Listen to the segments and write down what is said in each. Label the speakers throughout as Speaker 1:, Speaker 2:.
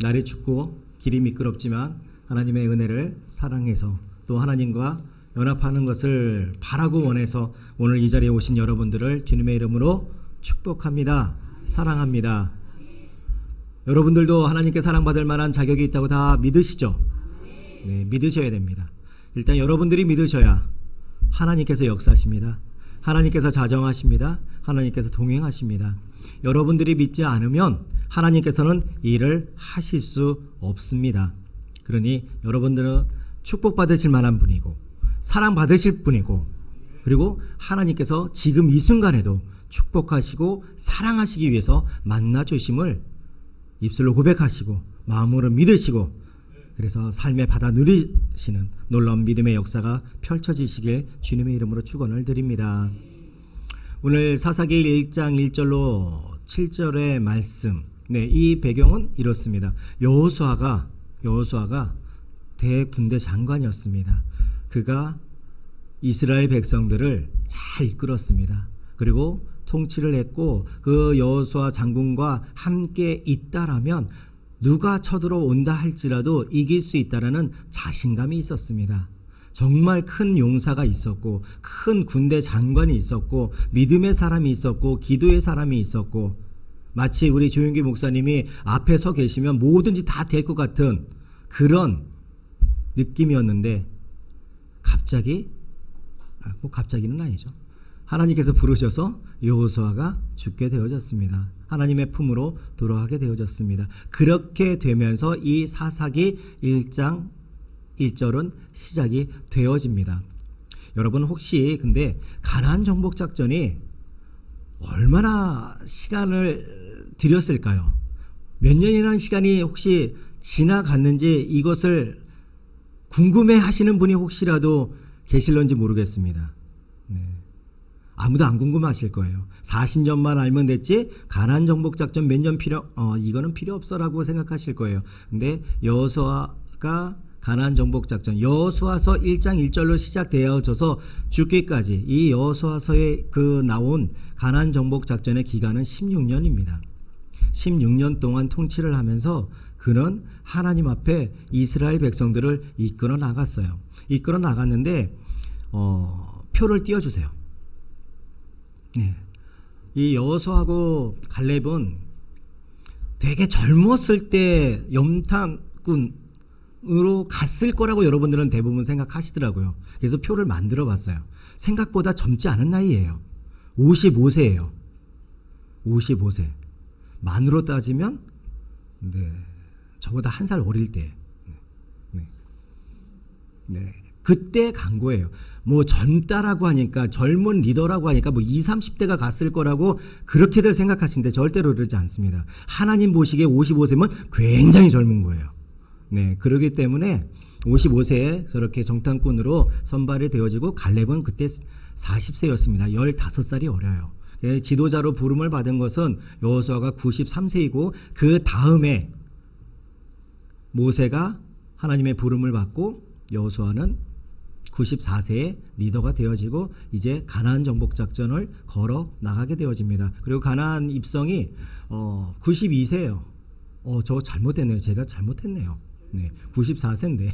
Speaker 1: 날이 춥고 길이 미끄럽지만 하나님의 은혜를 사랑해서 또 하나님과 연합하는 것을 바라고 원해서 오늘 이 자리에 오신 여러분들을 주님의 이름으로 축복합니다. 사랑합니다. 여러분들도 하나님께 사랑받을 만한 자격이 있다고 다 믿으시죠? 네, 믿으셔야 됩니다. 일단 여러분들이 믿으셔야 하나님께서 역사하십니다. 하나님께서 자정하십니다. 하나님께서 동행하십니다. 여러분들이 믿지 않으면 하나님께서는 일을 하실 수 없습니다. 그러니 여러분들은 축복받으실 만한 분이고 사랑받으실 분이고 그리고 하나님께서 지금 이 순간에도 축복하시고 사랑하시기 위해서 만나주심을 입술로 고백하시고 마음으로 믿으시고 그래서 삶의 받아 누리시는 놀라운 믿음의 역사가 펼쳐지시길 주님의 이름으로 축원을 드립니다. 오늘 사사기 1장 1절로 7절의 말씀, 이 배경은 이렇습니다. 여호수아가 대군대 장관이었습니다. 그가 이스라엘 백성들을 잘 이끌었습니다. 그리고 통치를 했고 그 여호수아 장군과 함께 있다라면 누가 쳐들어온다 할지라도 이길 수 있다라는 자신감이 있었습니다. 정말 큰 용사가 있었고 큰 군대 장관이 있었고 믿음의 사람이 있었고 기도의 사람이 있었고 마치 우리 조윤기 목사님이 앞에 서 계시면 뭐든지 다 될 것 같은 그런 느낌이었는데 갑자기는 아니죠. 하나님께서 부르셔서 여호수아가 죽게 되어졌습니다. 하나님의 품으로 돌아가게 되어졌습니다. 그렇게 되면서 이 사사기 1장 1절은 시작이 되어집니다. 여러분 혹시 근데 가나안 정복 작전이 얼마나 시간을 들였을까요? 몇 년이라는 시간이 혹시 지나갔는지 이것을 궁금해 하시는 분이 혹시라도 계실런지 모르겠습니다. 아무도 안 궁금하실 거예요. 40년만 알면 됐지 가나안 정복 작전 몇 년 이거는 필요 없어라고 생각하실 거예요. 근데 여호수아가 가나안 정복 작전 여호수아서 1장 1절로 시작되어져서 죽기까지 이 여호수아서에 나온 가나안 정복 작전의 기간은 16년입니다. 16년 동안 통치를 하면서 그는 하나님 앞에 이스라엘 백성들을 이끌어 나갔어요. 이끌어 나갔는데 표를 띄워주세요. 이 여호수아하고 갈렙은 되게 젊었을 때 염탐꾼으로 갔을 거라고 여러분들은 대부분 생각하시더라고요. 그래서 표를 만들어 봤어요. 생각보다 젊지 않은 나이예요. 55세예요. 55세. 만으로 따지면 저보다 한 살 어릴 때. 그때 간 거예요. 뭐 젊다라고 하니까 젊은 리더라고 하니까 뭐 20, 30대가 갔을 거라고 그렇게들 생각하시는데 절대로 그러지 않습니다. 하나님 보시기에 55세면 굉장히 젊은 거예요. 그러기 때문에 55세에 저렇게 정탐꾼으로 선발이 되어지고 갈렙은 그때 40세였습니다. 15살이 어려요. 지도자로 부름을 받은 것은 여호수아가 93세이고 그 다음에 모세가 하나님의 부름을 받고 여호수아는 94세에 리더가 되어지고 이제 가나안 정복 작전을 걸어 나가게 되어집니다. 그리고 가나안 입성이 92세예요. 저 잘못했네요. 제가 잘못했네요. 94세인데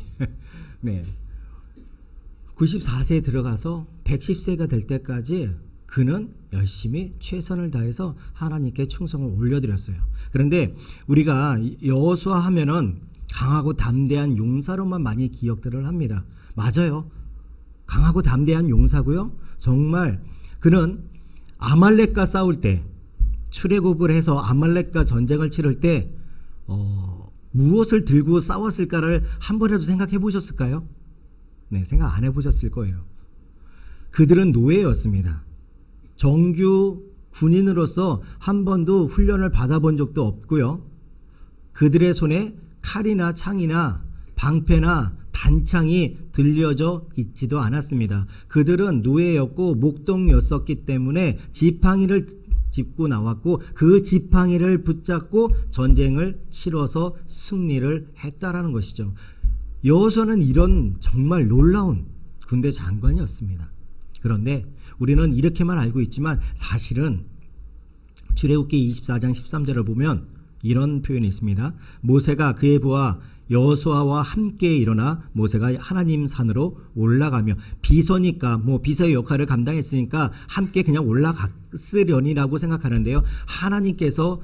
Speaker 1: 94세에 들어가서 110세가 될 때까지 그는 열심히 최선을 다해서 하나님께 충성을 올려드렸어요. 그런데 우리가 여호수아 하면은 강하고 담대한 용사로만 많이 기억들을 합니다. 맞아요. 강하고 담대한 용사고요. 정말 그는 아말렉과 싸울 때 출애굽을 해서 아말렉과 전쟁을 치를 때 무엇을 들고 싸웠을까를 한 번이라도 생각해 보셨을까요? 생각 안 해보셨을 거예요. 그들은 노예였습니다. 정규 군인으로서 한 번도 훈련을 받아본 적도 없고요. 그들의 손에 칼이나 창이나 방패나 단창이 들려져 있지도 않았습니다. 그들은 노예였고 목동이었었기 때문에 지팡이를 짚고 나왔고 그 지팡이를 붙잡고 전쟁을 치러서 승리를 했다라는 것이죠. 여호수아는 이런 정말 놀라운 군대 장관이었습니다. 그런데 우리는 이렇게만 알고 있지만 사실은 출애굽기 24장 13절을 보면 이런 표현이 있습니다. 모세가 그의 부하 여호수아와 함께 일어나 모세가 하나님 산으로 올라가며 비서니까 비서의 역할을 감당했으니까 함께 그냥 올라갔으려니라고 생각하는데요. 하나님께서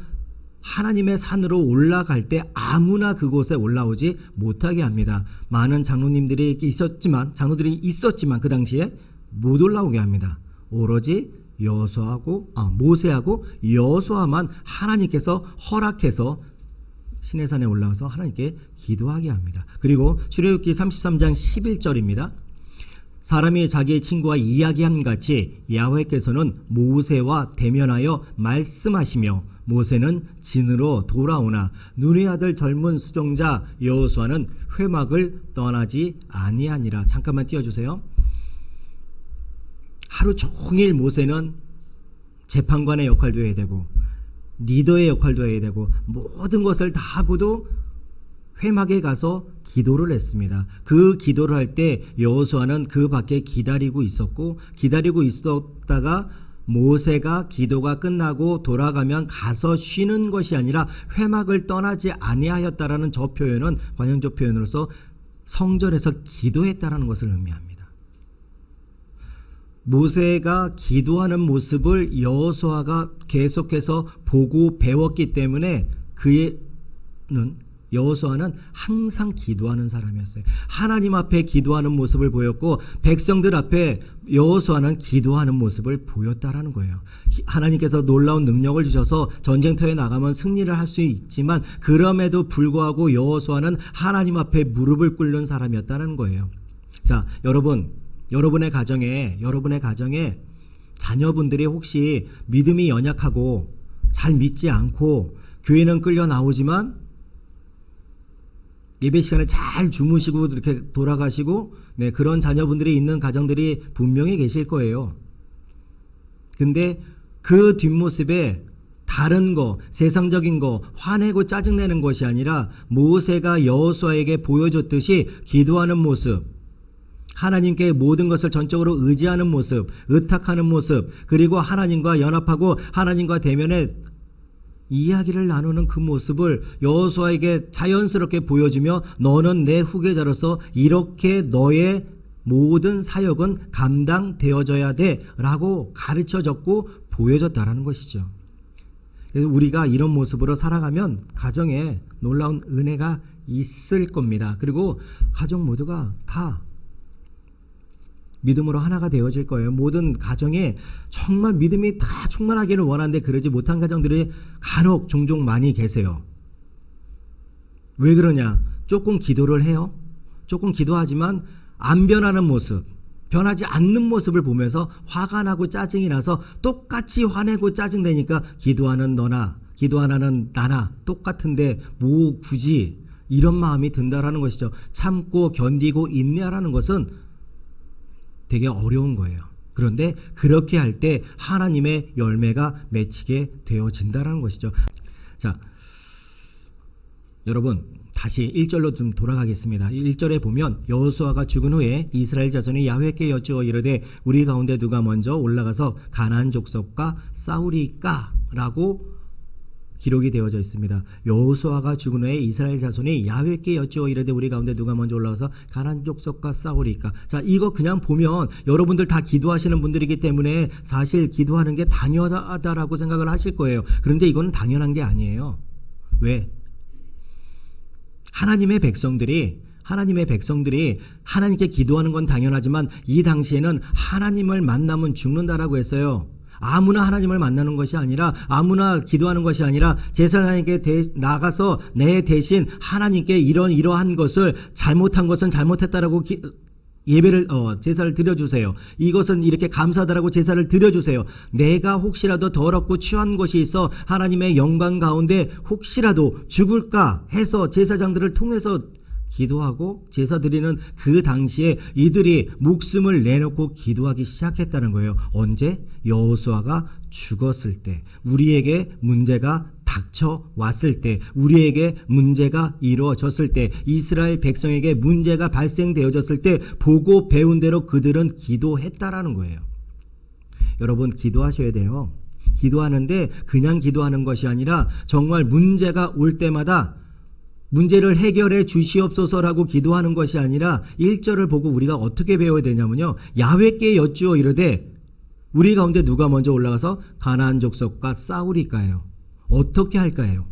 Speaker 1: 하나님의 산으로 올라갈 때 아무나 그곳에 올라오지 못하게 합니다. 많은 장로들이 있었지만 그 당시에 못 올라오게 합니다. 오로지 모세하고 여호수아만 하나님께서 허락해서 시내산에 올라가서 하나님께 기도하게 합니다. 그리고 출애굽기 33장 11절입니다. 사람이 자기의 친구와 이야기함 같이 야훼께서는 모세와 대면하여 말씀하시며 모세는 진으로 돌아오나 눈의 아들 젊은 수종자 여호수아는 회막을 떠나지 아니하니라. 잠깐만 띄워주세요. 하루 종일 모세는 재판관의 역할도 해야 되고 리더의 역할도 해야 되고 모든 것을 다 하고도 회막에 가서 기도를 했습니다. 그 기도를 할 때 여호수아는 그 밖에 기다리고 있었다가 모세가 기도가 끝나고 돌아가면 가서 쉬는 것이 아니라 회막을 떠나지 아니하였다라는 저 표현은 관용적 표현으로서 성전에서 기도했다라는 것을 의미합니다. 모세가 기도하는 모습을 여호수아가 계속해서 보고 배웠기 때문에 여호수아는 항상 기도하는 사람이었어요. 하나님 앞에 기도하는 모습을 보였고 백성들 앞에 여호수아는 기도하는 모습을 보였다라는 거예요. 하나님께서 놀라운 능력을 주셔서 전쟁터에 나가면 승리를 할 수 있지만 그럼에도 불구하고 여호수아는 하나님 앞에 무릎을 꿇는 사람이었다는 거예요. 자, 여러분의 가정에 자녀분들이 혹시 믿음이 연약하고 잘 믿지 않고 교회는 끌려 나오지만 예배 시간에 잘 주무시고 이렇게 돌아가시고 그런 자녀분들이 있는 가정들이 분명히 계실 거예요. 근데 그 뒷모습에 다른 거, 세상적인 거, 화내고 짜증내는 것이 아니라 모세가 여호수아에게 보여줬듯이 기도하는 모습, 하나님께 모든 것을 전적으로 의지하는 모습, 의탁하는 모습, 그리고 하나님과 연합하고 하나님과 대면에 이야기를 나누는 그 모습을 여호수아에게 자연스럽게 보여주며 너는 내 후계자로서 이렇게 너의 모든 사역은 감당되어져야 돼 라고 가르쳐줬고 보여줬다라는 것이죠. 그래서 우리가 이런 모습으로 살아가면 가정에 놀라운 은혜가 있을 겁니다. 그리고 가족 모두가 다 믿음으로 하나가 되어질 거예요. 모든 가정에 정말 믿음이 다 충만하기를 원하는데 그러지 못한 가정들이 간혹 종종 많이 계세요. 왜 그러냐? 조금 기도를 해요. 조금 기도하지만 안 변하는 모습, 변하지 않는 모습을 보면서 화가 나고 짜증이 나서 똑같이 화내고 짜증내니까 기도하는 너나 기도하는 나나 똑같은데 뭐 굳이 이런 마음이 든다라는 것이죠. 참고 견디고 인내하라는 것은 되게 어려운 거예요. 그런데 그렇게 할 때 하나님의 열매가 맺히게 되어진다는 것이죠. 자, 여러분 다시 1절로 좀 돌아가겠습니다. 1절에 보면 여호수아가 죽은 후에 이스라엘 자손이 야훼께 여쭈어 이르되 우리 가운데 누가 먼저 올라가서 가나안 족속과 싸우리까? 라고 기록이 되어져 있습니다. 여호수아가 죽은 후에 이스라엘 자손이 야훼께 여쭈어 이르되 우리 가운데 누가 먼저 올라와서 가나안 족속과 싸우리까? 자, 이거 그냥 보면 여러분들 다 기도하시는 분들이기 때문에 사실 기도하는 게 당연하다라고 생각을 하실 거예요. 그런데 이건 당연한 게 아니에요. 왜? 하나님의 백성들이 하나님께 기도하는 건 당연하지만 이 당시에는 하나님을 만나면 죽는다라고 했어요. 아무나 하나님을 만나는 것이 아니라 아무나 기도하는 것이 아니라 제사장에게 나가서 내 대신 하나님께 이러한 것을 잘못한 것은 잘못했다라고 제사를 드려주세요. 이것은 이렇게 감사하다라고 제사를 드려주세요. 내가 혹시라도 더럽고 취한 것이 있어 하나님의 영광 가운데 혹시라도 죽을까 해서 제사장들을 통해서 기도하고 제사 드리는 그 당시에 이들이 목숨을 내놓고 기도하기 시작했다는 거예요. 언제? 여호수아가 죽었을 때, 우리에게 문제가 닥쳐왔을 때, 우리에게 문제가 이루어졌을 때, 이스라엘 백성에게 문제가 발생되어졌을 때 보고 배운 대로 그들은 기도했다라는 거예요. 여러분 기도하셔야 돼요. 기도하는데 그냥 기도하는 것이 아니라 정말 문제가 올 때마다 문제를 해결해 주시옵소서라고 기도하는 것이 아니라 1절을 보고 우리가 어떻게 배워야 되냐면요. 야훼께 여쭈어 이르되 우리 가운데 누가 먼저 올라가서 가나안 족속과 싸우리까요? 어떻게 할까요?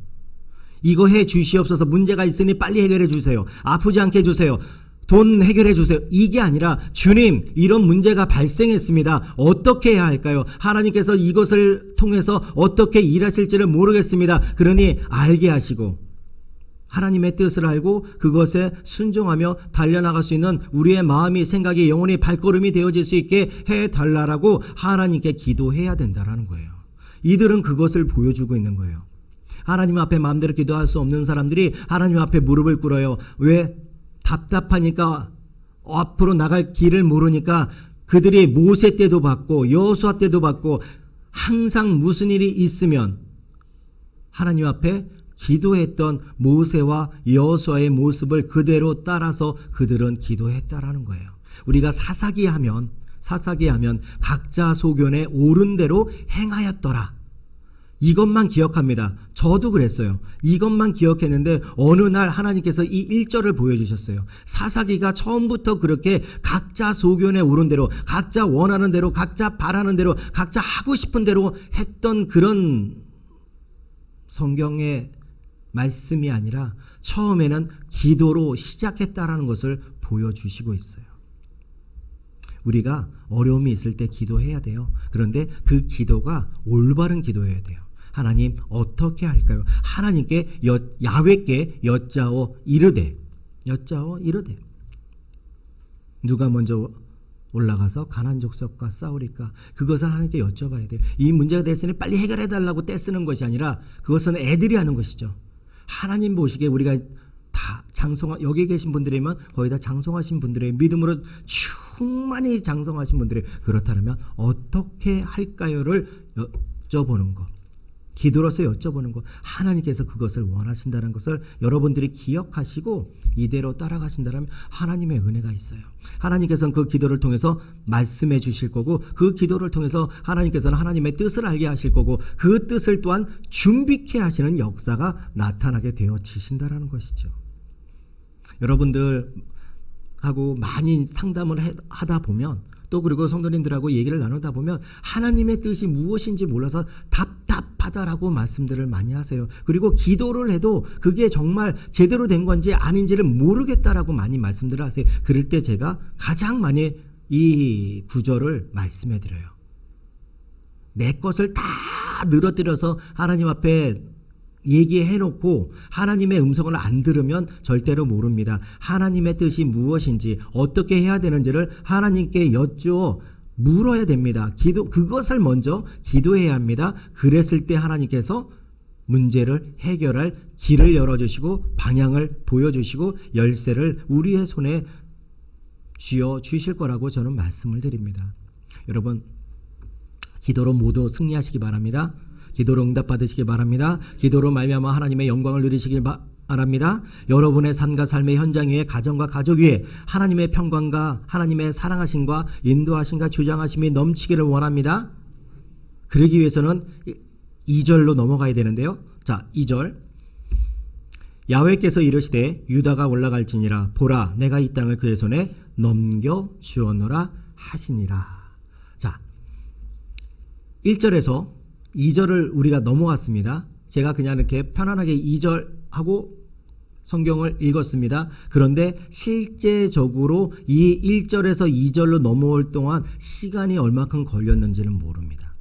Speaker 1: 이거 해 주시옵소서. 문제가 있으니 빨리 해결해 주세요. 아프지 않게 해주세요. 돈 해결해 주세요. 이게 아니라 주님 이런 문제가 발생했습니다. 어떻게 해야 할까요? 하나님께서 이것을 통해서 어떻게 일하실지를 모르겠습니다. 그러니 알게 하시고 하나님의 뜻을 알고 그것에 순종하며 달려나갈 수 있는 우리의 마음이 생각이 영혼이 발걸음이 되어질 수 있게 해달라고 하나님께 기도해야 된다라는 거예요. 이들은 그것을 보여주고 있는 거예요. 하나님 앞에 마음대로 기도할 수 없는 사람들이 하나님 앞에 무릎을 꿇어요. 왜? 답답하니까 앞으로 나갈 길을 모르니까 그들이 모세 때도 받고 여호수아 때도 받고 항상 무슨 일이 있으면 하나님 앞에 기도했던 모세와 여호수아의 모습을 그대로 따라서 그들은 기도했다라는 거예요. 우리가 사사기하면 각자 소견에 옳은 대로 행하였더라. 이것만 기억합니다. 저도 그랬어요. 이것만 기억했는데 어느 날 하나님께서 이 1절을 보여주셨어요. 사사기가 처음부터 그렇게 각자 소견에 옳은 대로, 각자 원하는 대로, 각자 바라는 대로, 각자 하고 싶은 대로 했던 그런 성경의 말씀이 아니라 처음에는 기도로 시작했다라는 것을 보여주시고 있어요. 우리가 어려움이 있을 때 기도해야 돼요. 그런데 그 기도가 올바른 기도여야 돼요. 하나님 어떻게 할까요? 하나님께 야훼께 여짜오 이르되 누가 먼저 올라가서 가나안 족속과 싸우리까? 그것을 하나님께 여쭤봐야 돼요. 이 문제가 됐으니 빨리 해결해달라고 떼쓰는 것이 아니라 그것은 애들이 하는 것이죠. 하나님 보시기에 우리가 다 여기 계신 분들이면 거의 다 장성하신 분들의 믿음으로 충만히 장성하신 분들이 그렇다면 어떻게 할까요를 여쭤보는 것, 기도로서 여쭤보는 것, 하나님께서 그것을 원하신다는 것을 여러분들이 기억하시고 이대로 따라가신다면 하나님의 은혜가 있어요. 하나님께서는 그 기도를 통해서 말씀해 주실 거고 그 기도를 통해서 하나님께서는 하나님의 뜻을 알게 하실 거고 그 뜻을 또한 준비케 하시는 역사가 나타나게 되어지신다라는 것이죠. 여러분들하고 많이 상담을 하다 보면 또 그리고 성도님들하고 얘기를 나누다 보면 하나님의 뜻이 무엇인지 몰라서 답답하다라고 말씀들을 많이 하세요. 그리고 기도를 해도 그게 정말 제대로 된 건지 아닌지를 모르겠다라고 많이 말씀들을 하세요. 그럴 때 제가 가장 많이 이 구절을 말씀해 드려요. 내 것을 다 늘어뜨려서 하나님 앞에 얘기해놓고 하나님의 음성을 안 들으면 절대로 모릅니다. 하나님의 뜻이 무엇인지 어떻게 해야 되는지를 하나님께 여쭈어 물어야 됩니다. 그것을 먼저 기도해야 합니다. 그랬을 때 하나님께서 문제를 해결할 길을 열어주시고 방향을 보여주시고 열쇠를 우리의 손에 쥐어주실 거라고 저는 말씀을 드립니다. 여러분, 기도로 모두 승리하시기 바랍니다. 기도로 응답받으시기 바랍니다. 기도로 말미암아 하나님의 영광을 누리시길 바랍니다. 여러분의 삶과 삶의 현장 위에 가정과 가족 위에 하나님의 평강과 하나님의 사랑하심과 인도하심과 주장하심이 넘치기를 원합니다. 그러기 위해서는 2절로 넘어가야 되는데요. 자, 2절 야훼께서 이르시되 유다가 올라갈지니라 보라 내가 이 땅을 그의 손에 넘겨주었노라 하시니라. 자, 1절에서 2절을 우리가 넘어갔습니다. 제가 그냥 이렇게 편안하게 2절 하고 성경을 읽었습니다. 그런데 실제적으로 이 1절에서 2절로 넘어올 동안 시간이 얼마큼 걸렸는지는 모릅니다.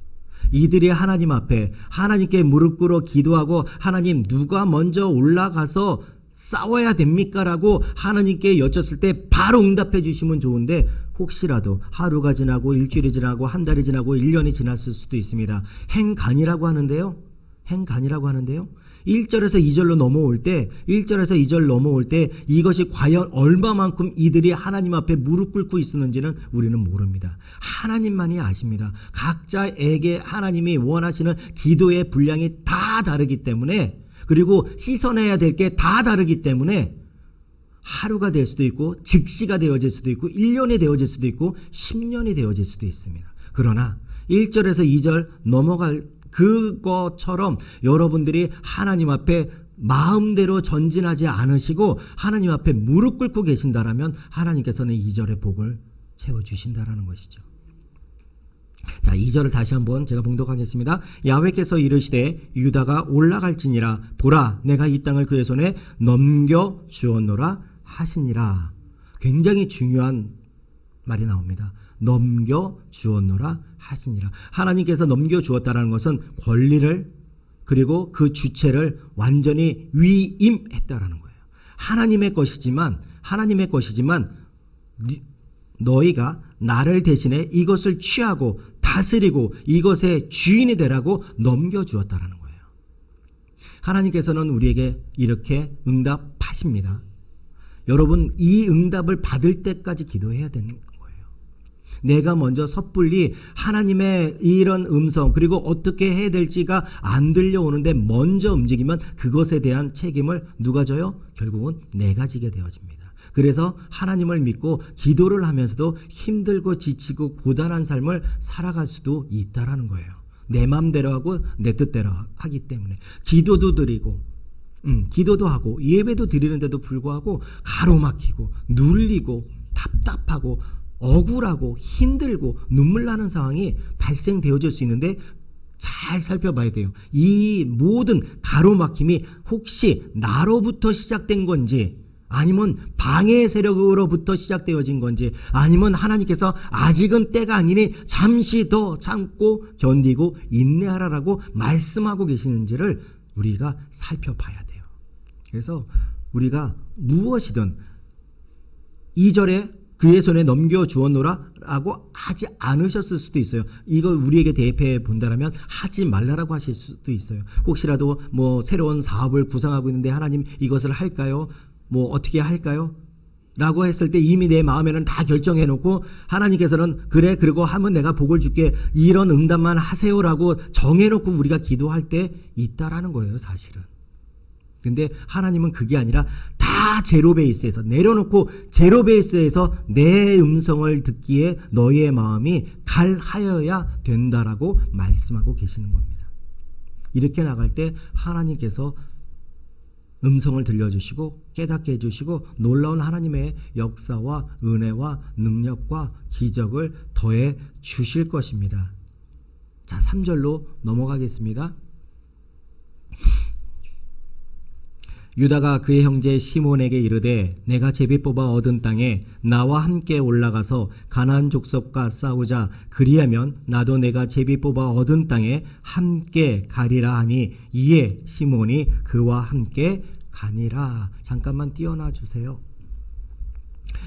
Speaker 1: 이들이 하나님 앞에 하나님께 무릎 꿇어 기도하고 하나님 누가 먼저 올라가서 싸워야 됩니까? 라고 하나님께 여쭸을 때 바로 응답해 주시면 좋은데 혹시라도 하루가 지나고 일주일이 지나고 한 달이 지나고 1년이 지났을 수도 있습니다. 행간이라고 하는데요. 1절에서 2절로 넘어올 때 1절에서 2절 넘어올 때 이것이 과연 얼마만큼 이들이 하나님 앞에 무릎 꿇고 있었는지는 우리는 모릅니다. 하나님만이 아십니다. 각자에게 하나님이 원하시는 기도의 분량이 다 다르기 때문에 그리고 씻어내야 될 게 다 다르기 때문에 하루가 될 수도 있고 즉시가 되어질 수도 있고 1년이 되어질 수도 있고 10년이 되어질 수도 있습니다. 그러나 1절에서 2절 넘어갈 그것처럼 여러분들이 하나님 앞에 마음대로 전진하지 않으시고 하나님 앞에 무릎 꿇고 계신다라면 하나님께서는 2절의 복을 채워주신다라는 것이죠. 자, 2절을 다시 한번 제가 봉독하겠습니다. 야훼께서 이르시되 유다가 올라갈지니라 보라 내가 이 땅을 그의 손에 넘겨 주었노라 하시니라. 굉장히 중요한 말이 나옵니다. 넘겨 주었노라 하시니라. 하나님께서 넘겨 주었다라는 것은 권리를 그리고 그 주체를 완전히 위임했다라는 거예요. 하나님의 것이지만 너희가 나를 대신에 이것을 취하고 다스리고 이것의 주인이 되라고 넘겨주었다라는 거예요. 하나님께서는 우리에게 이렇게 응답하십니다. 여러분, 이 응답을 받을 때까지 기도해야 되는 거예요. 내가 먼저 섣불리 하나님의 이런 음성 그리고 어떻게 해야 될지가 안 들려오는데 먼저 움직이면 그것에 대한 책임을 누가 져요? 결국은 내가 지게 되어집니다. 그래서 하나님을 믿고 기도를 하면서도 힘들고 지치고 고단한 삶을 살아갈 수도 있다라는 거예요. 내 마음대로 하고 내 뜻대로 하기 때문에 기도도 드리고 기도도 하고 예배도 드리는데도 불구하고 가로막히고 눌리고 답답하고 억울하고 힘들고 눈물 나는 상황이 발생되어질 수 있는데 잘 살펴봐야 돼요. 이 모든 가로막힘이 혹시 나로부터 시작된 건지 아니면 방해 세력으로부터 시작되어진 건지 아니면 하나님께서 아직은 때가 아니니 잠시 더 참고 견디고 인내하라라고 말씀하고 계시는지를 우리가 살펴봐야 돼요. 그래서 우리가 무엇이든 2절에 그의 손에 넘겨주었노라 라고 하지 않으셨을 수도 있어요. 이걸 우리에게 대입해 본다면 하지 말라라고 하실 수도 있어요. 혹시라도 뭐 새로운 사업을 구상하고 있는데 하나님 이것을 할까요? 뭐 어떻게 할까요? 라고 했을 때 이미 내 마음에는 다 결정해 놓고 하나님께서는 그래 그러고 하면 내가 복을 줄게 이런 응답만 하세요라고 정해 놓고 우리가 기도할 때 있다라는 거예요, 사실은. 근데 하나님은 그게 아니라 다 제로 베이스에서 내려놓고 제로 베이스에서 내 음성을 듣기에 너희의 마음이 갈하여야 된다라고 말씀하고 계시는 겁니다. 이렇게 나갈 때 하나님께서 음성을 들려주시고 깨닫게 해주시고 놀라운 하나님의 역사와 은혜와 능력과 기적을 더해 주실 것입니다. 자, 3절로 넘어가겠습니다. 유다가 그의 형제 시몬에게 이르되 내가 제비 뽑아 얻은 땅에 나와 함께 올라가서 가나안 족속과 싸우자 그리하면 나도 내가 제비 뽑아 얻은 땅에 함께 가리라 하니 이에 시몬이 그와 함께 가니라. 잠깐만 띄어놔 주세요.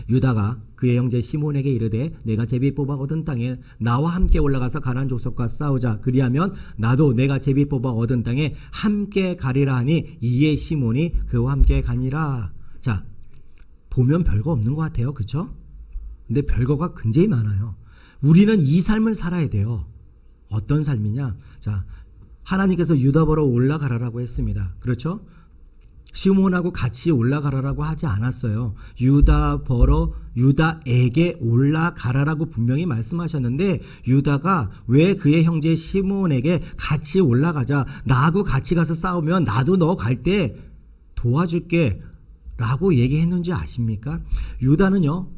Speaker 1: 유다가 그의 형제 시몬에게 이르되 내가 제비 뽑아 얻은 땅에 나와 함께 올라가서 가나안 족속과 싸우자 그리하면 나도 내가 제비 뽑아 얻은 땅에 함께 가리라 하니 이에 시몬이 그와 함께 가니라. 자, 보면 별거 없는 것 같아요, 그렇죠? 근데 별거가 굉장히 많아요. 우리는 이 삶을 살아야 돼요. 어떤 삶이냐? 자, 하나님께서 유다 보러 올라가라라고 했습니다. 그렇죠? 시몬하고 같이 올라가라라고 하지 않았어요. 유다에게 올라가라라고 분명히 말씀하셨는데 유다가 왜 그의 형제 시몬에게 같이 올라가자 나하고 같이 가서 싸우면 나도 너 갈 때 도와줄게 라고 얘기했는지 아십니까? 유다는요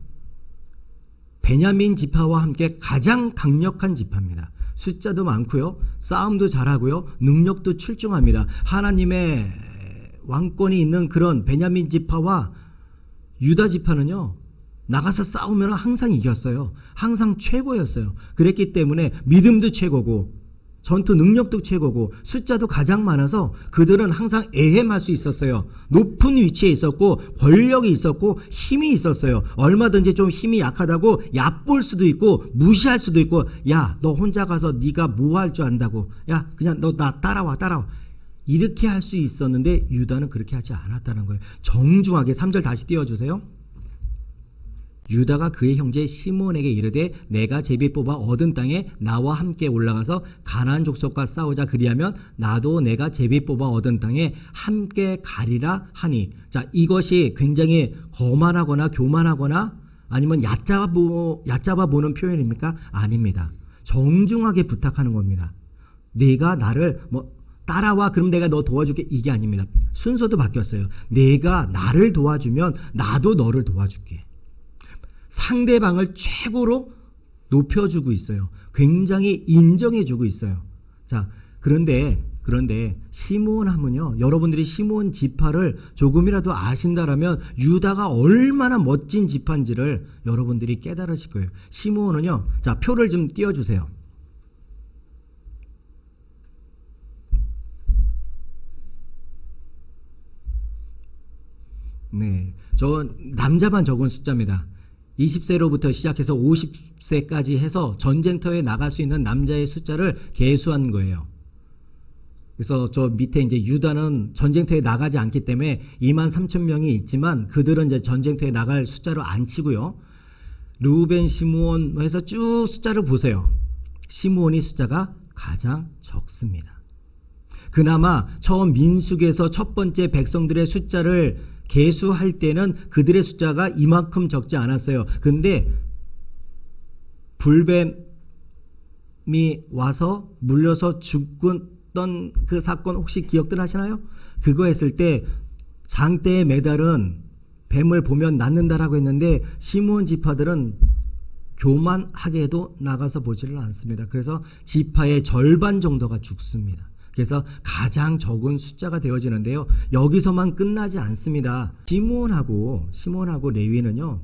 Speaker 1: 베냐민 지파와 함께 가장 강력한 지파입니다. 숫자도 많고요 싸움도 잘하고요 능력도 출중합니다. 하나님의 왕권이 있는 그런 베냐민 지파와 유다 지파는요 나가서 싸우면 항상 이겼어요. 항상 최고였어요. 그랬기 때문에 믿음도 최고고 전투 능력도 최고고 숫자도 가장 많아서 그들은 항상 애행할 수 있었어요. 높은 위치에 있었고 권력이 있었고 힘이 있었어요. 얼마든지 좀 힘이 약하다고 얕볼 수도 있고 무시할 수도 있고 야 너 혼자 가서 네가 뭐 할 줄 안다고 야 그냥 너 나 따라와 이렇게 할 수 있었는데 유다는 그렇게 하지 않았다는 거예요. 정중하게 3절 다시 띄워주세요. 유다가 그의 형제 시몬에게 이르되 내가 제비 뽑아 얻은 땅에 나와 함께 올라가서 가나안 족속과 싸우자 그리하면 나도 내가 제비 뽑아 얻은 땅에 함께 가리라 하니. 자, 이것이 굉장히 거만하거나 교만하거나 아니면 얕잡아 보는 표현입니까? 아닙니다. 정중하게 부탁하는 겁니다. 내가 나를 따라와 그럼 내가 너 도와줄게 이게 아닙니다. 순서도 바뀌었어요. 내가 나를 도와주면 나도 너를 도와줄게. 상대방을 최고로 높여주고 있어요. 굉장히 인정해주고 있어요. 자, 그런데 시므온 하면요, 여러분들이 시므온 지파를 조금이라도 아신다라면 유다가 얼마나 멋진 지파인지를 여러분들이 깨달으실 거예요. 시므온은요, 자, 표를 좀 띄워주세요. 네, 저 남자만 적은 숫자입니다. 20세로부터 시작해서 50세까지 해서 전쟁터에 나갈 수 있는 남자의 숫자를 계수한 거예요. 그래서 저 밑에 이제 유다는 전쟁터에 나가지 않기 때문에 23,000명이 있지만 그들은 이제 전쟁터에 나갈 숫자로 안 치고요. 르우벤, 시므온 해서 쭉 숫자를 보세요. 시므온이 숫자가 가장 적습니다. 그나마 처음 민수기에서 첫 번째 백성들의 숫자를 계수할 때는 그들의 숫자가 이만큼 적지 않았어요. 근데 불뱀이 와서 물려서 죽었던 그 사건 혹시 기억들 하시나요? 그거 했을 때 장대에 매달은 뱀을 보면 낫는다라고 했는데 시므온 지파들은 교만하게도 나가서 보지를 않습니다. 그래서 지파의 절반 정도가 죽습니다. 그래서 가장 적은 숫자가 되어지는데요. 여기서만 끝나지 않습니다. 시므온하고 레위는요,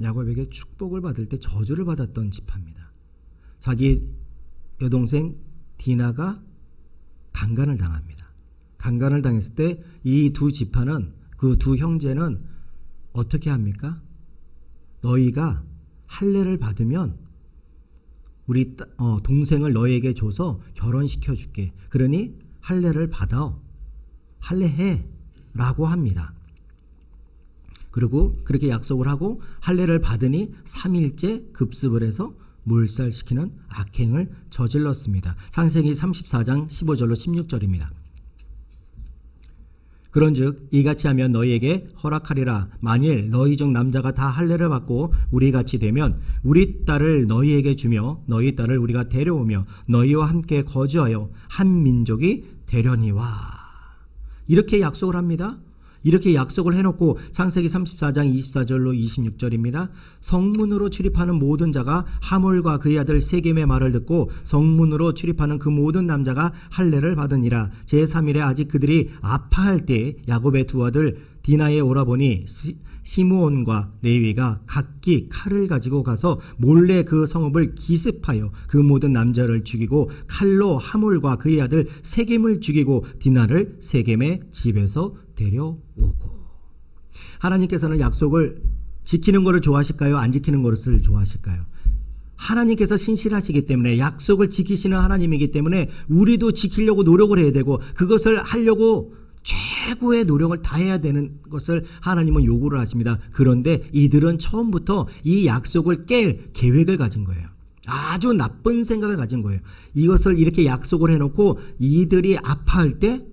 Speaker 1: 야곱에게 축복을 받을 때 저주를 받았던 지파입니다. 자기 여동생 디나가 강간을 당합니다. 강간을 당했을 때 이 두 지파는, 그 두 형제는 어떻게 합니까? 너희가 할례를 받으면 우리 동생을 너에게 줘서 결혼시켜 줄게. 그러니 할례를 받아. 할례해 라고 합니다. 그리고 그렇게 약속을 하고 할례를 받으니 3일째 급습을 해서 몰살시키는 악행을 저질렀습니다. 창세기 34장 15절로 16절입니다. 그런즉 이같이 하면 너희에게 허락하리라. 만일 너희 중 남자가 다 할례를 받고 우리같이 되면 우리 딸을 너희에게 주며 너희 딸을 우리가 데려오며 너희와 함께 거주하여 한 민족이 되려니와. 이렇게 약속을 합니다. 이렇게 약속을 해놓고 창세기 34장 24절로 26절입니다. 성문으로 출입하는 모든 자가 하몰과 그의 아들 세겜의 말을 듣고 성문으로 출입하는 그 모든 남자가 할례를 받으니라. 제3일에 아직 그들이 아파할 때 야곱의 두 아들 디나의 오라버니 시므온과 레위가 각기 칼을 가지고 가서 몰래 그 성읍을 기습하여 그 모든 남자를 죽이고 칼로 하몰과 그의 아들 세겜을 죽이고 디나를 세겜의 집에서 데려오고. 하나님께서는 약속을 지키는 것을 좋아하실까요? 안 지키는 것을 좋아하실까요? 하나님께서 신실하시기 때문에, 약속을 지키시는 하나님이기 때문에 우리도 지키려고 노력을 해야 되고, 그것을 하려고 최고의 노력을 다해야 되는 것을 하나님은 요구를 하십니다. 그런데 이들은 처음부터 이 약속을 깰 계획을 가진 거예요. 아주 나쁜 생각을 가진 거예요. 이것을 이렇게 약속을 해놓고 이들이 아파할 때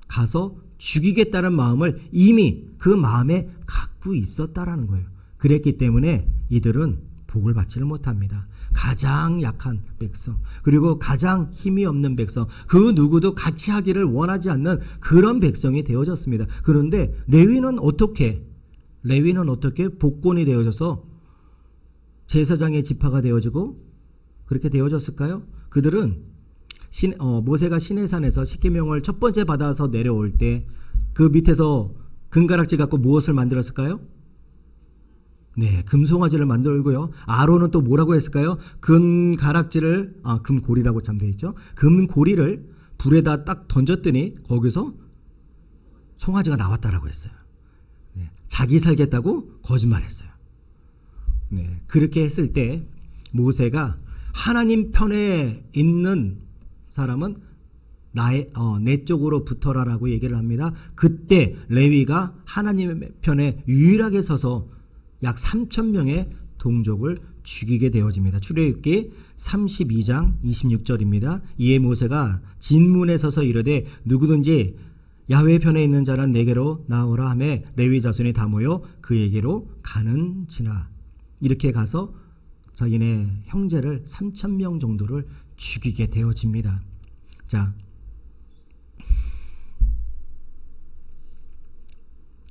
Speaker 1: 가서 죽이겠다는 마음을 이미 그 마음에 갖고 있었다라는 거예요. 그랬기 때문에 이들은 복을 받지를 못합니다. 가장 약한 백성, 그리고 가장 힘이 없는 백성, 그 누구도 같이 하기를 원하지 않는 그런 백성이 되어졌습니다. 그런데 레위는 어떻게 복권이 되어져서 제사장의 지파가 되어지고 그렇게 되어졌을까요? 그들은 모세가 시내산에서 십계명을 첫 번째 받아서 내려올 때 그 밑에서 금가락지 갖고 무엇을 만들었을까요? 네, 금송아지를 만들고요. 아론은 또 뭐라고 했을까요? 금가락지를, 금고리라고 참 되어 있죠. 금고리를 불에다 딱 던졌더니 거기서 송아지가 나왔다라고 했어요. 네, 자기 살겠다고 거짓말했어요. 네, 그렇게 했을 때 모세가 하나님 편에 있는 사람은 내 쪽으로 붙어라라고 얘기를 합니다. 그때 레위가 하나님의 편에 유일하게 서서 약 3,000명의 동족을 죽이게 되어집니다. 출애굽기 32장 26절입니다. 이에 모세가 진문에 서서 이르되 누구든지 야훼 편에 있는 자는 내게로 나오라 하매 레위 자손이 다 모여 그에게로 가는지라. 이렇게 가서 자기네 형제를 3,000명 정도를 죽이게 되어집니다. 자,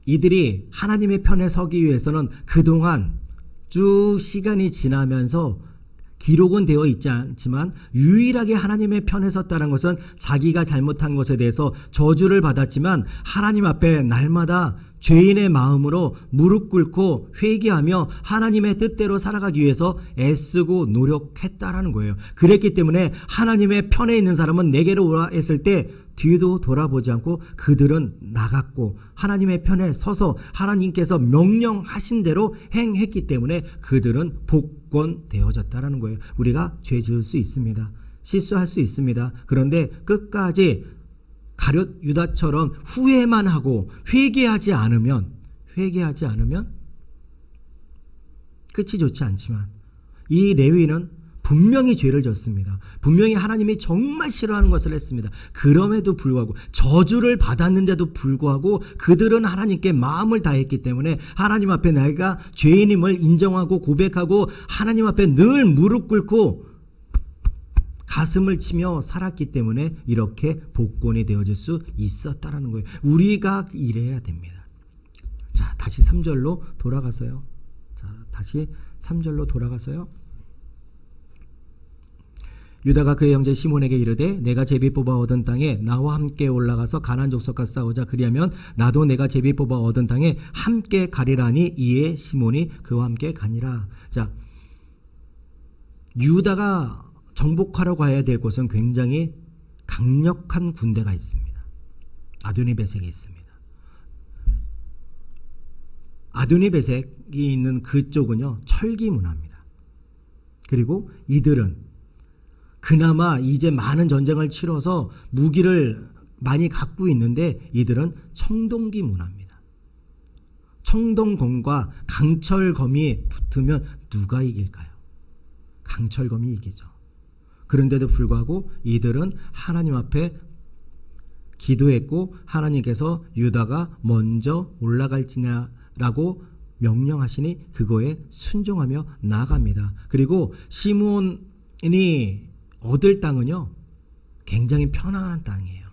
Speaker 1: 이들이 하나님의 편에 서기 위해서는 그동안 쭉 시간이 지나면서 기록은 되어 있지 않지만 유일하게 하나님의 편에 섰다는 것은 자기가 잘못한 것에 대해서 저주를 받았지만 하나님 앞에 날마다 죄인의 마음으로 무릎 꿇고 회개하며 하나님의 뜻대로 살아가기 위해서 애쓰고 노력했다라는 거예요. 그랬기 때문에 하나님의 편에 있는 사람은 내게로 오라 했을 때 뒤도 돌아보지 않고 그들은 나갔고 하나님의 편에 서서 하나님께서 명령하신 대로 행했기 때문에 그들은 복권되어졌다라는 거예요. 우리가 죄 지을 수 있습니다. 실수할 수 있습니다. 그런데 끝까지 가룟 유다처럼 후회만 하고 회개하지 않으면 끝이 좋지 않지만 이 레위인은 분명히 죄를 졌습니다. 분명히 하나님이 정말 싫어하는 것을 했습니다. 그럼에도 불구하고 저주를 받았는데도 불구하고 그들은 하나님께 마음을 다했기 때문에 하나님 앞에 내가 죄인임을 인정하고 고백하고 하나님 앞에 늘 무릎 꿇고 가슴을 치며 살았기 때문에 이렇게 복권이 되어질 수 있었다라는 거예요. 우리가 이래야 됩니다. 자, 다시 3절로 돌아가서요. 유다가 그의 형제 시몬에게 이르되 내가 제비 뽑아 얻은 땅에 나와 함께 올라가서 가나안 족속과 싸우자. 그리하면 나도 내가 제비 뽑아 얻은 땅에 함께 가리라니. 이에 시몬이 그와 함께 가니라. 자, 유다가 정복하러 가야 될 곳은 굉장히 강력한 군대가 있습니다. 아도니베색이 있습니다. 아도니베색이 있는 그쪽은요, 철기 문화입니다. 그리고 이들은 그나마 이제 많은 전쟁을 치러서 무기를 많이 갖고 있는데 이들은 청동기 문화입니다. 청동검과 강철검이 붙으면 누가 이길까요? 강철검이 이기죠. 그런데도 불구하고 이들은 하나님 앞에 기도했고 하나님께서 유다가 먼저 올라갈지냐라고 명령하시니 그거에 순종하며 나아갑니다. 그리고 시몬이 얻을 땅은요, 굉장히 편안한 땅이에요.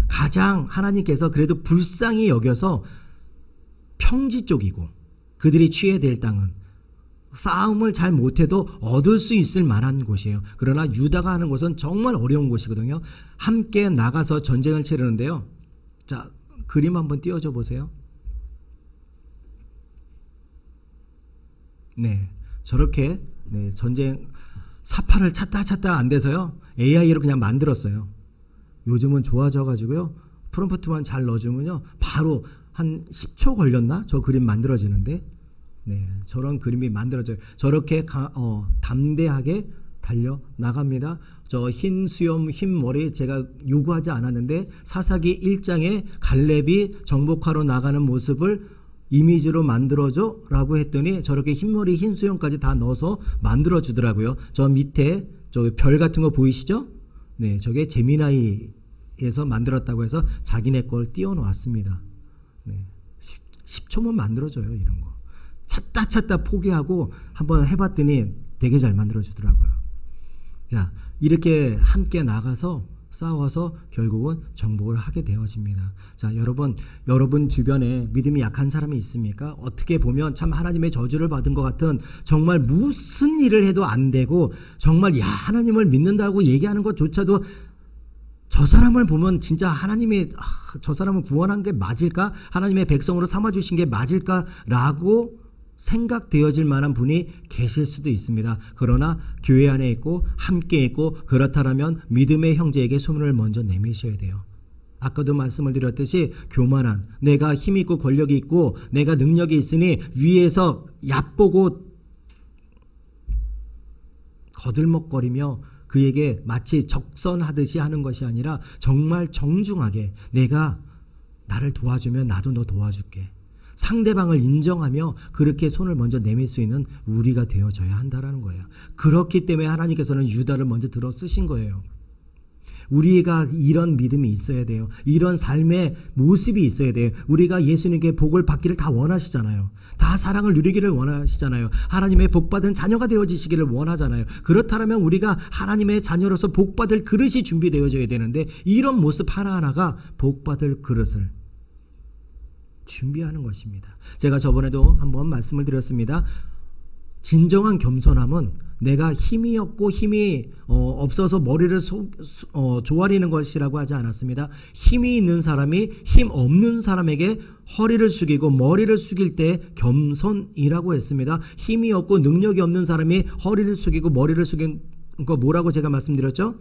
Speaker 1: 가장 하나님께서 그래도 불쌍히 여겨서 평지 쪽이고 그들이 취해야 될 땅은 싸움을 잘 못해도 얻을 수 있을 만한 곳이에요. 그러나 유다가 하는 곳은 정말 어려운 곳이거든요. 함께 나가서 전쟁을 치르는데요. 자, 그림 한번 띄워줘 보세요. 네, 저렇게 전쟁 사파를 찾다 안 돼서요, AI로 그냥 만들었어요. 요즘은 좋아져가지고요, 프롬프트만 잘 넣어주면요 바로 한 10초 걸렸나? 저 그림 만들어지는데, 네, 저런 그림이 만들어져요. 저렇게 담대하게 달려 나갑니다. 저 흰 수염, 흰 머리 제가 요구하지 않았는데 사사기 1장에 갈렙이 정복하러 나가는 모습을 이미지로 만들어줘 라고 했더니 저렇게 흰머리, 흰 수염까지 다 넣어서 만들어주더라고요. 저 밑에 저 별 같은 거 보이시죠? 네, 저게 제미나이에서 만들었다고 해서 자기네 걸 띄워놓았습니다. 네, 10초만 만들어줘요, 이런 거. 찾다 포기하고 한번 해봤더니 되게 잘 만들어주더라고요. 자, 이렇게 함께 나가서 싸워서 결국은 정복을 하게 되어집니다. 자, 여러분 주변에 믿음이 약한 사람이 있습니까? 어떻게 보면 참 하나님의 저주를 받은 것 같은, 정말 무슨 일을 해도 안 되고 정말 하나님을 믿는다고 얘기하는 것조차도 저 사람을 보면 진짜 하나님이 저 사람을 구원한 게 맞을까? 하나님의 백성으로 삼아주신 게 맞을까라고 생각되어질 만한 분이 계실 수도 있습니다. 그러나 교회 안에 있고 함께 있고 그렇다면 믿음의 형제에게 소문을 먼저 내미셔야 돼요. 아까도 말씀을 드렸듯이 교만한, 내가 힘 있고 권력이 있고 내가 능력이 있으니 위에서 얕보고 거들먹거리며 그에게 마치 적선하듯이 하는 것이 아니라 정말 정중하게, 내가 나를 도와주면 나도 너 도와줄게, 상대방을 인정하며 그렇게 손을 먼저 내밀 수 있는 우리가 되어져야 한다라는 거예요. 그렇기 때문에 하나님께서는 유다를 먼저 들어 쓰신 거예요. 우리가 이런 믿음이 있어야 돼요. 이런 삶의 모습이 있어야 돼요. 우리가 예수님께 복을 받기를 다 원하시잖아요. 다 사랑을 누리기를 원하시잖아요. 하나님의 복받은 자녀가 되어지시기를 원하잖아요. 그렇다면 우리가 하나님의 자녀로서 복받을 그릇이 준비되어져야 되는데 이런 모습 하나하나가 복받을 그릇을 준비하는 것입니다. 제가 저번에도 한번 말씀을 드렸습니다. 진정한 겸손함은 내가 힘이 없고 힘이 없어서 머리를 조아리는 것이라고 하지 않았습니다. 힘이 있는 사람이 힘 없는 사람에게 허리를 숙이고 머리를 숙일 때 겸손이라고 했습니다. 힘이 없고 능력이 없는 사람이 허리를 숙이고 머리를 숙인 거 뭐라고 제가 말씀드렸죠?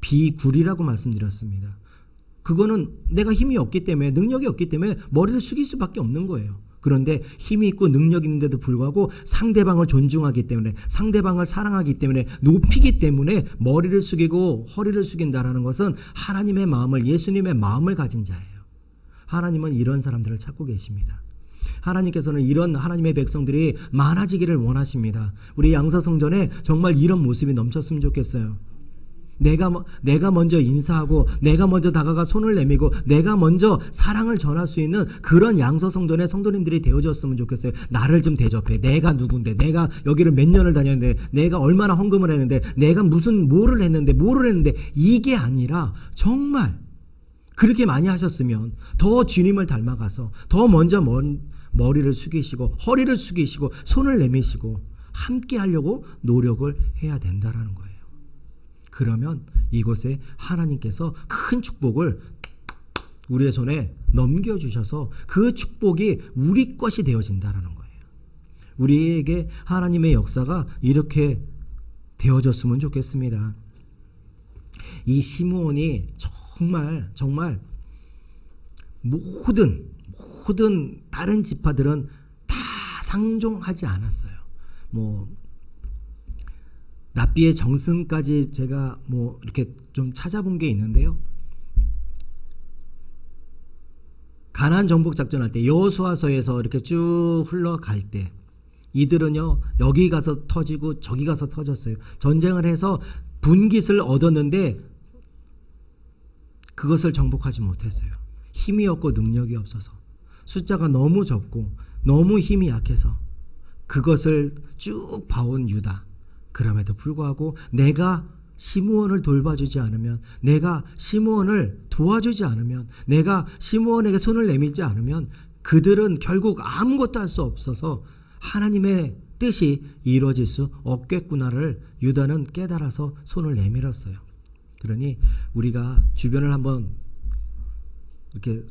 Speaker 1: 비굴이라고 말씀드렸습니다. 그거는 내가 힘이 없기 때문에 능력이 없기 때문에 머리를 숙일 수밖에 없는 거예요. 그런데 힘이 있고 능력이 있는데도 불구하고 상대방을 존중하기 때문에 상대방을 사랑하기 때문에 높이기 때문에 머리를 숙이고 허리를 숙인다라는 것은 하나님의 마음을 예수님의 마음을 가진 자예요. 하나님은 이런 사람들을 찾고 계십니다. 하나님께서는 이런 하나님의 백성들이 많아지기를 원하십니다. 우리 양사성전에 정말 이런 모습이 넘쳤으면 좋겠어요. 내가 먼저 인사하고 내가 먼저 다가가 손을 내밀고 내가 먼저 사랑을 전할 수 있는 그런 양서성전의 성도님들이 되어졌으면 좋겠어요. 나를 좀 대접해. 내가 누군데, 내가 여기를 몇 년을 다녔는데, 내가 얼마나 헌금을 했는데, 내가 뭐를 했는데 이게 아니라 정말 그렇게 많이 하셨으면 더 주님을 닮아가서 더 먼저 머리를 숙이시고 허리를 숙이시고 손을 내미시고 함께 하려고 노력을 해야 된다라는 거예요. 그러면 이곳에 하나님께서 큰 축복을 우리의 손에 넘겨주셔서 그 축복이 우리 것이 되어진다는 거예요. 우리에게 하나님의 역사가 이렇게 되어졌으면 좋겠습니다. 이 시므온이 정말 모든 다른 지파들은 다 상종하지 않았어요. 랍비의 정승까지 제가 이렇게 좀 찾아본 게 있는데요. 가나안 정복 작전할 때 여호수아서에서 이렇게 쭉 흘러갈 때 이들은요 여기 가서 터지고 저기 가서 터졌어요. 전쟁을 해서 분깃을 얻었는데 그것을 정복하지 못했어요. 힘이 없고 능력이 없어서 숫자가 너무 적고 너무 힘이 약해서 그것을 쭉 봐온 유다. 그럼에도 불구하고 내가 시므온을 돌봐주지 않으면, 내가 시므온을 도와주지 않으면, 내가 시므온에게 손을 내밀지 않으면 그들은 결국 아무것도 할 수 없어서 하나님의 뜻이 이루어질 수 없겠구나를 유다는 깨달아서 손을 내밀었어요. 그러니 우리가 주변을 한번 이렇게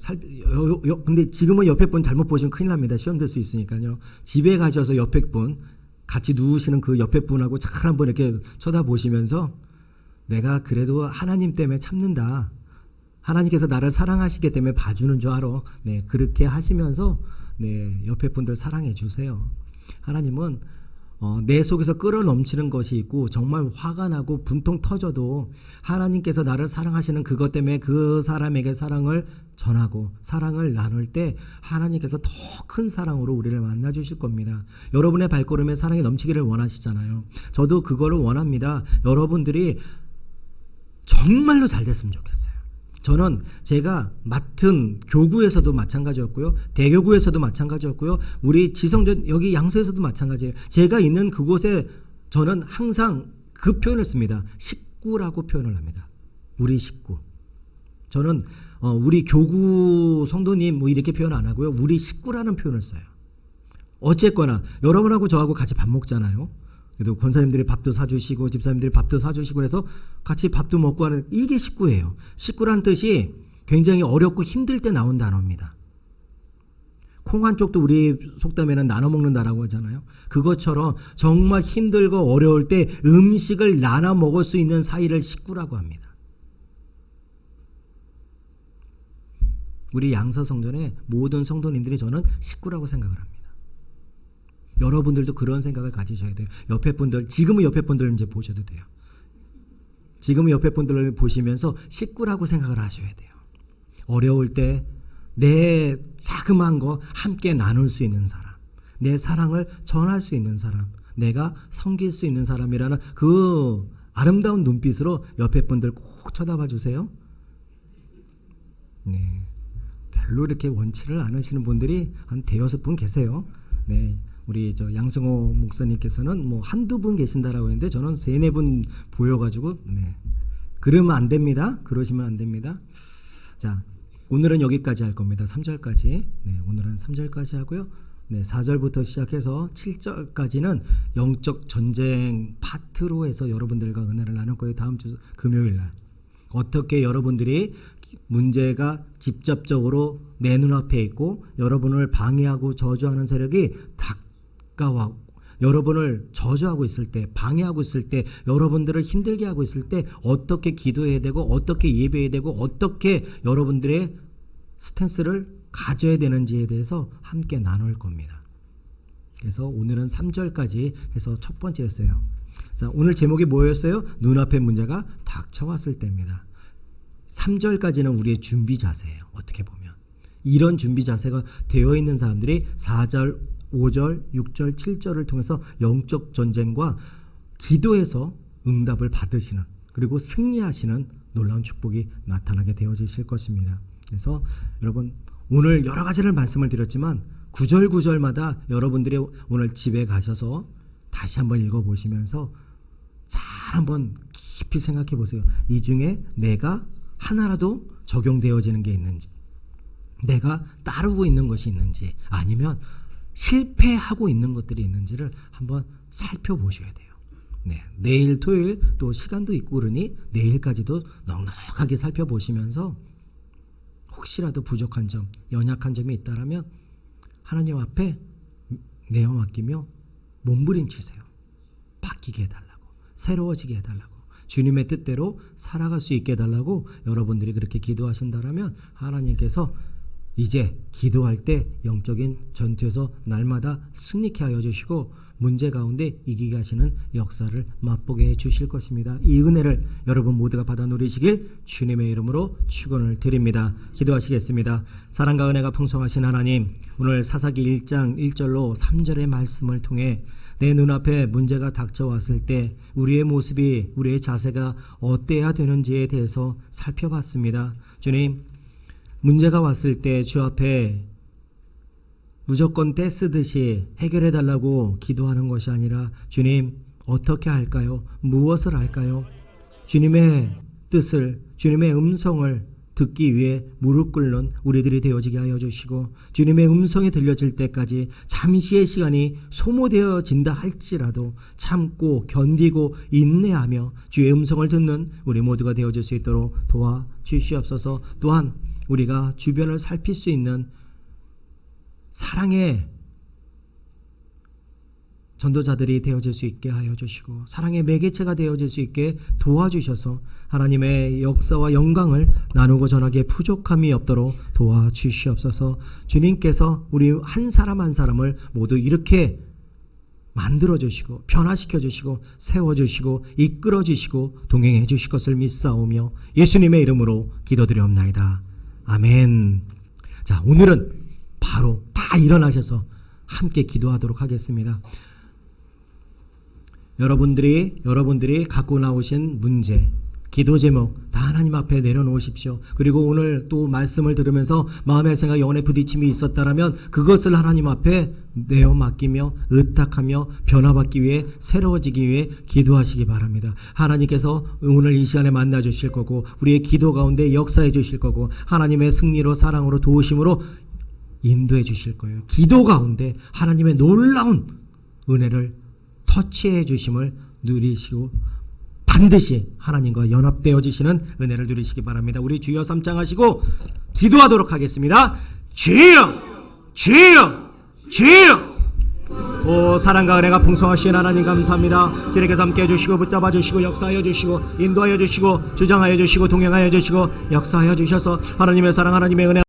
Speaker 1: 근데 지금은 옆에 분 잘못 보시면 큰일 납니다. 시험 들 수 있으니까요. 집에 가셔서 옆에 분 같이 누우시는 그 옆에 분하고 잘 한번 이렇게 쳐다보시면서 내가 그래도 하나님 때문에 참는다. 하나님께서 나를 사랑하시기 때문에 봐주는 줄 알아. 네, 그렇게 하시면서 옆에 분들 사랑해 주세요. 하나님은 내 속에서 끌어넘치는 것이 있고 정말 화가 나고 분통 터져도 하나님께서 나를 사랑하시는 그것 때문에 그 사람에게 사랑을 전하고 사랑을 나눌 때 하나님께서 더 큰 사랑으로 우리를 만나 주실 겁니다. 여러분의 발걸음에 사랑이 넘치기를 원하시잖아요. 저도 그거를 원합니다. 여러분들이 정말로 잘 됐으면 좋겠어요. 저는 제가 맡은 교구에서도 마찬가지였고요. 대교구에서도 마찬가지였고요. 우리 지성전 여기 양서에서도 마찬가지예요. 제가 있는 그곳에 저는 항상 그 표현을 씁니다. 식구라고 표현을 합니다. 우리 식구. 저는 우리 교구 성도님 이렇게 표현 안 하고요. 우리 식구라는 표현을 써요. 어쨌거나 여러분하고 저하고 같이 밥 먹잖아요. 그래도 권사님들이 밥도 사주시고 집사님들이 밥도 사주시고 해서 같이 밥도 먹고 하는 이게 식구예요. 식구란 뜻이 굉장히 어렵고 힘들 때 나온 단어입니다. 콩 한 쪽도 우리 속담에는 나눠 먹는다라고 하잖아요. 그것처럼 정말 힘들고 어려울 때 음식을 나눠 먹을 수 있는 사이를 식구라고 합니다. 우리 양서성전의 모든 성도님들이 저는 식구라고 생각을 합니다. 여러분들도 그런 생각을 가지셔야 돼요. 옆에 분들, 지금은 옆에 분들 이제 보셔도 돼요. 지금은 옆에 분들을 보시면서 식구라고 생각을 하셔야 돼요. 어려울 때 내 자그마한 거 함께 나눌 수 있는 사람, 내 사랑을 전할 수 있는 사람, 내가 섬길 수 있는 사람이라는 그 아름다운 눈빛으로 옆에 분들 꼭 쳐다봐 주세요. 네, 별로 이렇게 원치를 않으시는 분들이 한 대여섯 분 계세요. 네, 우리 저 양승호 목사님께서는 뭐 한두 분 계신다라고 했는데 저는 세네 분 보여가지고 네, 그러면 안 됩니다. 그러시면 안 됩니다. 자, 오늘은 여기까지 할 겁니다. 3절까지. 네, 오늘은 3절까지 하고요. 네, 4절부터 시작해서 7절까지는 영적 전쟁 파트로 해서 여러분들과 은혜를 나눌 거예요. 다음 주 금요일 날. 어떻게 여러분들이 문제가 직접적으로 내 눈앞에 있고 여러분을 방해하고 저주하는 세력이 다가와 여러분을 저주하고 있을 때, 방해하고 있을 때, 여러분들을 힘들게 하고 있을 때 어떻게 기도해야 되고 어떻게 예배해야 되고 어떻게 여러분들의 스탠스를 가져야 되는지에 대해서 함께 나눌 겁니다. 그래서 오늘은 3절까지 해서 첫 번째였어요. 자, 오늘 제목이 뭐였어요? 눈앞에 문제가 닥쳐왔을 때입니다. 3절까지는 우리의 준비 자세예요. 어떻게 보면 이런 준비 자세가 되어 있는 사람들이 4절, 5절, 6절, 7절을 통해서 영적 전쟁과 기도에서 응답을 받으시는 그리고 승리하시는 놀라운 축복이 나타나게 되어지실 것입니다. 그래서 여러분 오늘 여러 가지를 말씀을 드렸지만 구절 구절마다 여러분들이 오늘 집에 가셔서 다시 한번 읽어보시면서 잘 한번 깊이 생각해 보세요. 이 중에 내가 하나라도 적용되어지는 게 있는지, 내가 따르고 있는 것이 있는지, 아니면 실패하고 있는 것들이 있는지를 한번 살펴보셔야 돼요. 네, 내일 토요일 또 시간도 있고 그러니 내일까지도 넉넉하게 살펴보시면서 혹시라도 부족한 점, 연약한 점이 있다면 하나님 앞에 내어 맡기며 몸부림치세요. 바뀌게 해달라고, 새로워지게 해달라고, 주님의 뜻대로 살아갈 수 있게 해달라고 여러분들이 그렇게 기도하신다면 하나님께서 이제 기도할 때 영적인 전투에서 날마다 승리케 하여 주시고 문제 가운데 이기게 하시는 역사를 맛보게 해 주실 것입니다. 이 은혜를 여러분 모두가 받아 누리시길 주님의 이름으로 축원을 드립니다. 기도하시겠습니다. 사랑과 은혜가 풍성하신 하나님, 오늘 사사기 1장 1절로 3절의 말씀을 통해 내 눈앞에 문제가 닥쳐왔을 때 우리의 모습이, 우리의 자세가 어때야 되는지에 대해서 살펴봤습니다. 주님, 문제가 왔을 때 주 앞에 무조건 떼쓰듯이 해결해 달라고 기도하는 것이 아니라 주님, 어떻게 할까요? 무엇을 할까요? 주님의 뜻을, 주님의 음성을 듣기 위해 무릎 꿇는 우리들이 되어지게 하여 주시고 주님의 음성이 들려질 때까지 잠시의 시간이 소모되어진다 할지라도 참고 견디고 인내하며 주의 음성을 듣는 우리 모두가 되어질 수 있도록 도와주시옵소서. 또한 우리가 주변을 살필 수 있는 사랑의 전도자들이 되어질 수 있게 하여 주시고 사랑의 매개체가 되어질 수 있게 도와주셔서 하나님의 역사와 영광을 나누고 전하기에 부족함이 없도록 도와주시옵소서. 주님께서 우리 한 사람 한 사람을 모두 이렇게 만들어주시고 변화시켜주시고 세워주시고 이끌어주시고 동행해 주실 것을 믿사오며 예수님의 이름으로 기도드리옵나이다. 아멘. 자, 오늘은 바로 다 일어나셔서 함께 기도하도록 하겠습니다. 여러분들이 갖고 나오신 문제, 기도 제목 다 하나님 앞에 내려놓으십시오. 그리고 오늘 또 말씀을 들으면서 마음의 생각, 영혼의 부딪힘이 있었다면 그것을 하나님 앞에 내어 맡기며 의탁하며 변화받기 위해, 새로워지기 위해 기도하시기 바랍니다. 하나님께서 오늘 이 시간에 만나 주실 거고 우리의 기도 가운데 역사해 주실 거고 하나님의 승리로, 사랑으로, 도우심으로 인도해 주실 거예요. 기도 가운데 하나님의 놀라운 은혜를 터치해 주심을 누리시고 반드시 하나님과 연합되어지시는 은혜를 누리시기 바랍니다. 우리 주여 삼창하시고 기도하도록 하겠습니다. 주여, 주여, 주여. 오, 사랑과 은혜가 풍성하신 하나님 감사합니다. 주님께서 함께 해주시고 붙잡아 주시고 역사하여 주시고 인도하여 주시고 주장하여 주시고 동행하여 주시고 역사하여 주셔서 하나님의 사랑, 하나님의 은혜